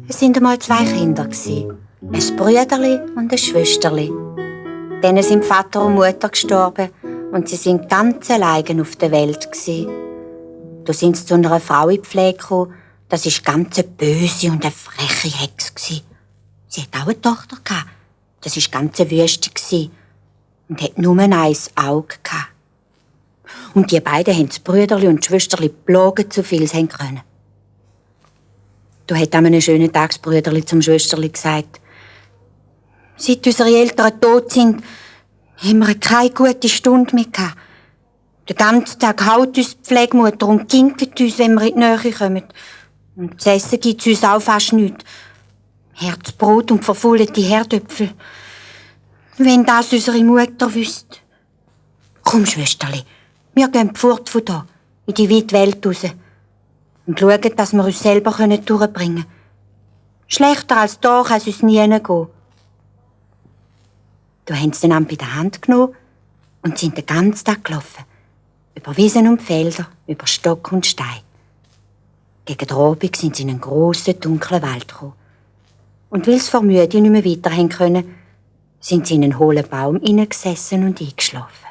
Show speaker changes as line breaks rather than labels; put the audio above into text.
Es waren einmal 2 Kinder. Ein Brüderli und ein Schwesterli. Denen sind Vater und Mutter gestorben und sie sind ganz allein auf der Welt. Da sind sie zu einer Frau in die Pflege gekommen. Das war ganz eine böse und eine freche Hexe. Sie hatte auch eine Tochter. Das war ganz eine Wüste und hatte nur ein Auge. Und die beiden haben das Brüderli und die Schwesterli geplagen, so viel sie können. Da hat an einem schönen Tag das Brüderli zum Schwesterli gesagt: Seit unsere Eltern tot sind, haben wir keine gute Stunde mehr gehabt. Den ganzen Tag haut uns die Pflegemutter und kinkt uns, wenn wir in die Nähe kommen. Und zu essen gibt es uns auch fast nichts. Herzbrot und verfaulte Herdöpfel. Wenn das unsere Mutter wüsste. Komm, Schwesterli, wir gehen fort von da, in die weite Welt raus. Und schauen, dass wir uns selber durchbringen können. Schlechter als da kann es uns nie gehen. Da haben sie den bei der Hand genommen und sind den ganzen Tag gelaufen. Über Wiesen und Felder, über Stock und Stein. Gegen den Abend sind sie in einen grossen, dunklen Wald gekommen. Und weil sie vor Müde nicht mehr weiter können, sind sie in einen hohlen Baum hineingesessen und eingeschlafen.